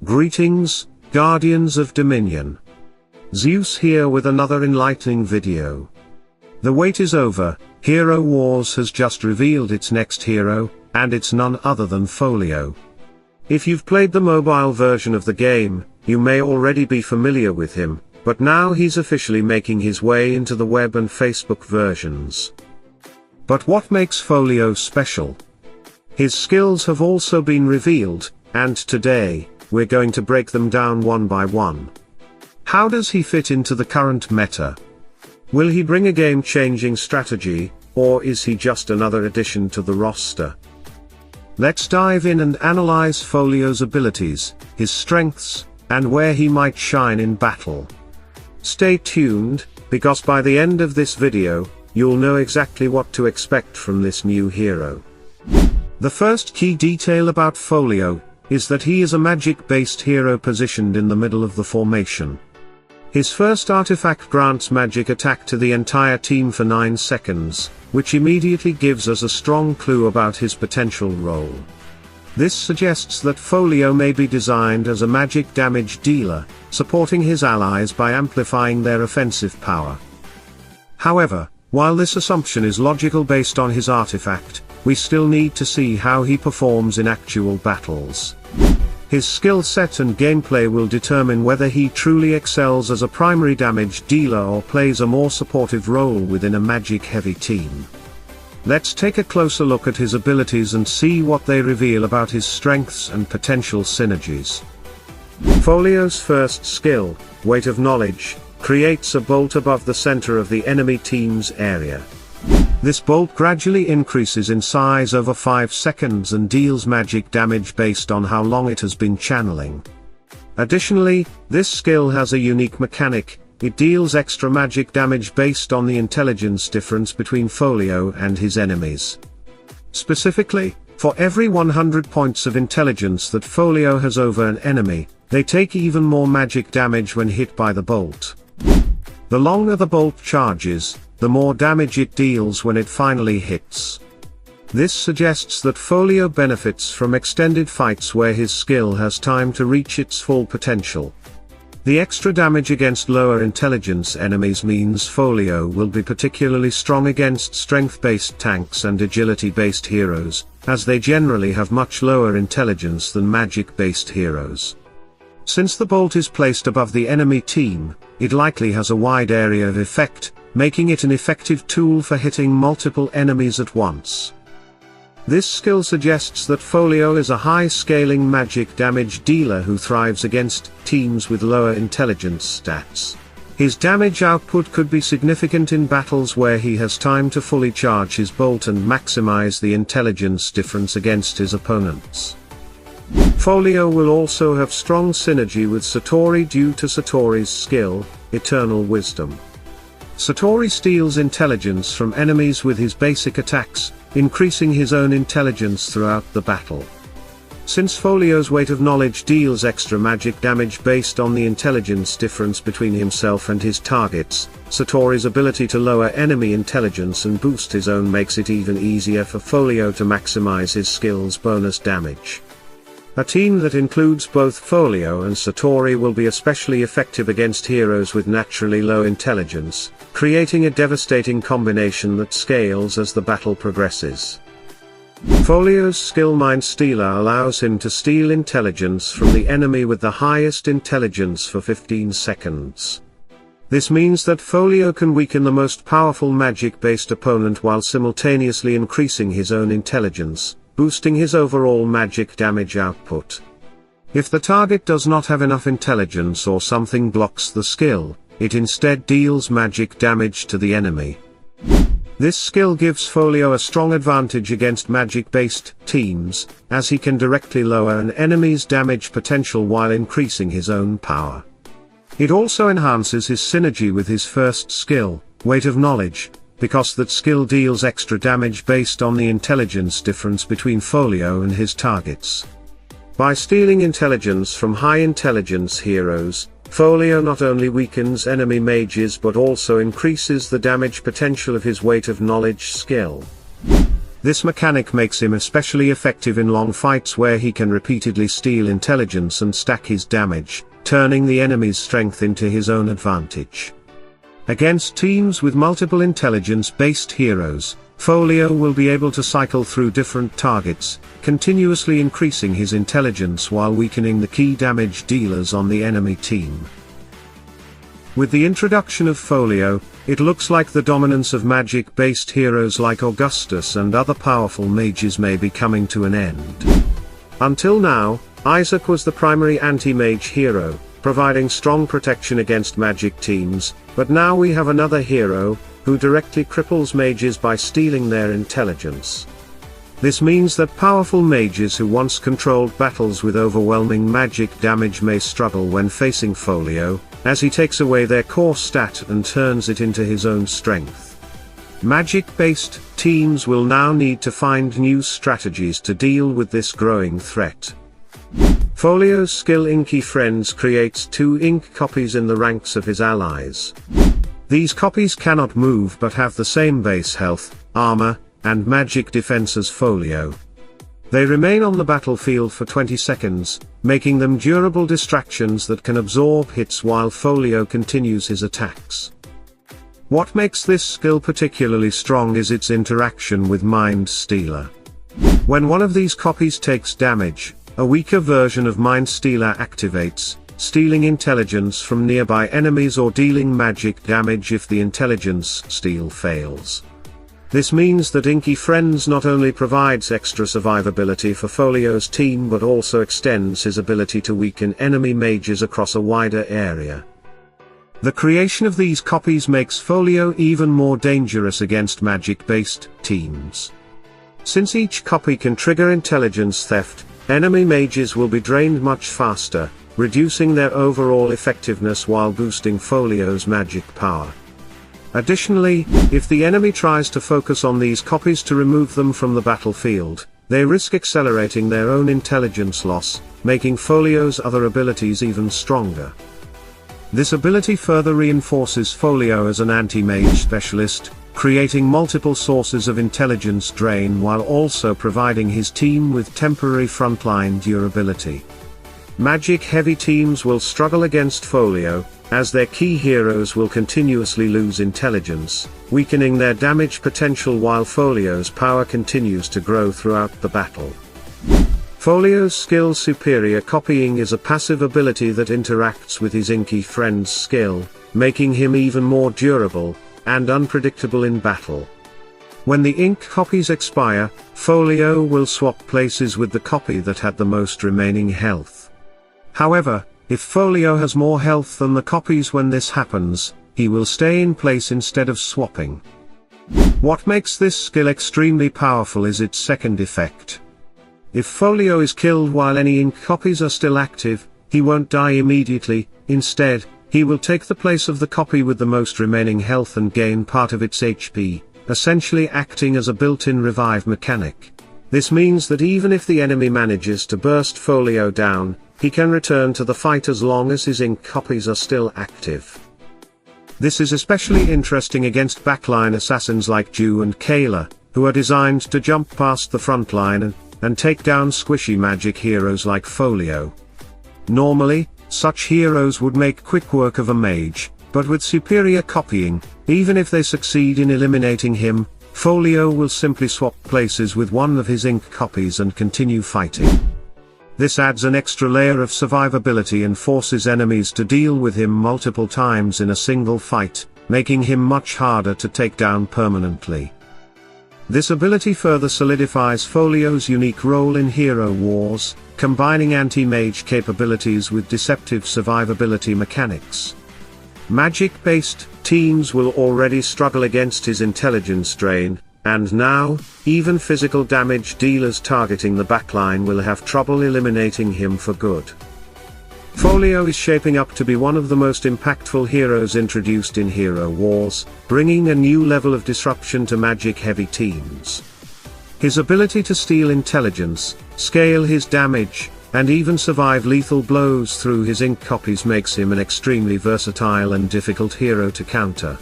Greetings, Guardians of Dominion. Zeus here with another enlightening video. The wait is over, Hero Wars has just revealed its next hero, and it's none other than Folio. If you've played the mobile version of the game, you may already be familiar with him, but now he's officially making his way into the web and Facebook versions. But what makes Folio special? His skills have also been revealed, and today, we're going to break them down one by one. How does he fit into the current meta? Will he bring a game-changing strategy, or is he just another addition to the roster? Let's dive in and analyze Folio's abilities, his strengths, and where he might shine in battle. Stay tuned, because by the end of this video, you'll know exactly what to expect from this new hero. The first key detail about Folio is that he is a magic-based hero positioned in the middle of the formation. His first artifact grants magic attack to the entire team for 9 seconds, which immediately gives us a strong clue about his potential role. This suggests that Folio may be designed as a magic damage dealer, supporting his allies by amplifying their offensive power. However, while this assumption is logical based on his artifact, we still need to see how he performs in actual battles. His skill set and gameplay will determine whether he truly excels as a primary damage dealer or plays a more supportive role within a magic-heavy team. Let's take a closer look at his abilities and see what they reveal about his strengths and potential synergies. Folio's first skill, Weight of Knowledge, creates a bolt above the center of the enemy team's area. This bolt gradually increases in size over 5 seconds and deals magic damage based on how long it has been channeling. Additionally, this skill has a unique mechanic: it deals extra magic damage based on the intelligence difference between Folio and his enemies. Specifically, for every 100 points of intelligence that Folio has over an enemy, they take even more magic damage when hit by the bolt. The longer the bolt charges, the more damage it deals when it finally hits. This suggests that Folio benefits from extended fights where his skill has time to reach its full potential. The extra damage against lower intelligence enemies means Folio will be particularly strong against strength-based tanks and agility-based heroes, as they generally have much lower intelligence than magic-based heroes. Since the bolt is placed above the enemy team, it likely has a wide area of effect, making it an effective tool for hitting multiple enemies at once. This skill suggests that Folio is a high-scaling magic damage dealer who thrives against teams with lower intelligence stats. His damage output could be significant in battles where he has time to fully charge his bolt and maximize the intelligence difference against his opponents. Folio will also have strong synergy with Satori due to Satori's skill, Eternal Wisdom. Satori steals intelligence from enemies with his basic attacks, increasing his own intelligence throughout the battle. Since Folio's Weight of Knowledge deals extra magic damage based on the intelligence difference between himself and his targets, Satori's ability to lower enemy intelligence and boost his own makes it even easier for Folio to maximize his skill's bonus damage. A team that includes both Folio and Satori will be especially effective against heroes with naturally low intelligence, creating a devastating combination that scales as the battle progresses. Folio's skill Mind Stealer allows him to steal intelligence from the enemy with the highest intelligence for 15 seconds. This means that Folio can weaken the most powerful magic-based opponent while simultaneously increasing his own intelligence, boosting his overall magic damage output. If the target does not have enough intelligence or something blocks the skill, it instead deals magic damage to the enemy. This skill gives Folio a strong advantage against magic-based teams, as he can directly lower an enemy's damage potential while increasing his own power. It also enhances his synergy with his first skill, Weight of Knowledge, because that skill deals extra damage based on the intelligence difference between Folio and his targets. By stealing intelligence from high-intelligence heroes, Folio not only weakens enemy mages but also increases the damage potential of his Weight of Knowledge skill. This mechanic makes him especially effective in long fights where he can repeatedly steal intelligence and stack his damage, turning the enemy's strength into his own advantage. Against teams with multiple intelligence-based heroes, Folio will be able to cycle through different targets, continuously increasing his intelligence while weakening the key damage dealers on the enemy team. With the introduction of Folio, it looks like the dominance of magic-based heroes like Augustus and other powerful mages may be coming to an end. Until now, Isaac was the primary anti-mage hero, providing strong protection against magic teams, but now we have another hero, who directly cripples mages by stealing their intelligence. This means that powerful mages who once controlled battles with overwhelming magic damage may struggle when facing Folio, as he takes away their core stat and turns it into his own strength. Magic-based teams will now need to find new strategies to deal with this growing threat. Folio's skill Inky Friends creates 2 ink copies in the ranks of his allies. These copies cannot move but have the same base health, armor, and magic defense as Folio. They remain on the battlefield for 20 seconds, making them durable distractions that can absorb hits while Folio continues his attacks. What makes this skill particularly strong is its interaction with Mind Stealer. When one of these copies takes damage, a weaker version of Mind Stealer activates, stealing intelligence from nearby enemies or dealing magic damage if the intelligence steal fails. This means that Inky Friends not only provides extra survivability for Folio's team but also extends his ability to weaken enemy mages across a wider area. The creation of these copies makes Folio even more dangerous against magic-based teams. Since each copy can trigger intelligence theft, enemy mages will be drained much faster, reducing their overall effectiveness while boosting Folio's magic power. Additionally, if the enemy tries to focus on these copies to remove them from the battlefield, they risk accelerating their own intelligence loss, making Folio's other abilities even stronger. This ability further reinforces Folio as an anti-mage specialist, creating multiple sources of intelligence drain while also providing his team with temporary frontline durability. Magic-heavy teams will struggle against Folio, as their key heroes will continuously lose intelligence, weakening their damage potential while Folio's power continues to grow throughout the battle. Folio's skill Superior Copying is a passive ability that interacts with his Inky Friends skill, making him even more durable and unpredictable in battle. When the ink copies expire, Folio will swap places with the copy that had the most remaining health. However, if Folio has more health than the copies when this happens, he will stay in place instead of swapping. What makes this skill extremely powerful is its second effect. If Folio is killed while any ink copies are still active, he won't die immediately. Instead, he will take the place of the copy with the most remaining health and gain part of its HP, essentially acting as a built-in revive mechanic. This means that even if the enemy manages to burst Folio down, he can return to the fight as long as his ink copies are still active. This is especially interesting against backline assassins like Ju and Kayla, who are designed to jump past the front line and take down squishy magic heroes like Folio. Normally, such heroes would make quick work of a mage, but with superior copying, even if they succeed in eliminating him, Folio will simply swap places with one of his ink copies and continue fighting. This adds an extra layer of survivability and forces enemies to deal with him multiple times in a single fight, making him much harder to take down permanently. This ability further solidifies Folio's unique role in hero wars, combining anti-mage capabilities with deceptive survivability mechanics. Magic-based teams will already struggle against his intelligence drain, and now, even physical damage dealers targeting the backline will have trouble eliminating him for good. Folio is shaping up to be one of the most impactful heroes introduced in Hero Wars, bringing a new level of disruption to magic-heavy teams. His ability to steal intelligence, scale his damage, and even survive lethal blows through his ink copies makes him an extremely versatile and difficult hero to counter.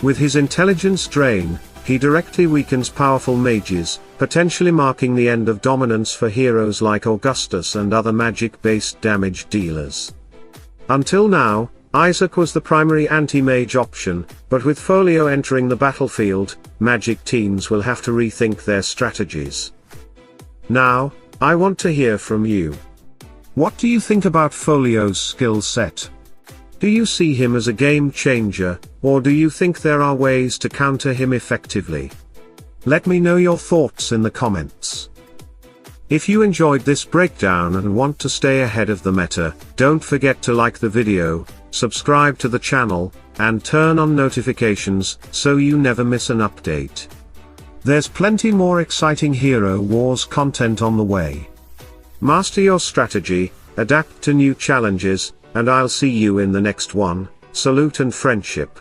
With his intelligence drain, he directly weakens powerful mages, potentially marking the end of dominance for heroes like Augustus and other magic-based damage dealers. Until now, Isaac was the primary anti-mage option, but with Folio entering the battlefield, magic teams will have to rethink their strategies. Now, I want to hear from you. What do you think about Folio's skill set? Do you see him as a game changer, or do you think there are ways to counter him effectively? Let me know your thoughts in the comments. If you enjoyed this breakdown and want to stay ahead of the meta, don't forget to like the video, subscribe to the channel, and turn on notifications so you never miss an update. There's plenty more exciting Hero Wars content on the way. Master your strategy, adapt to new challenges, and I'll see you in the next one. Salute and friendship.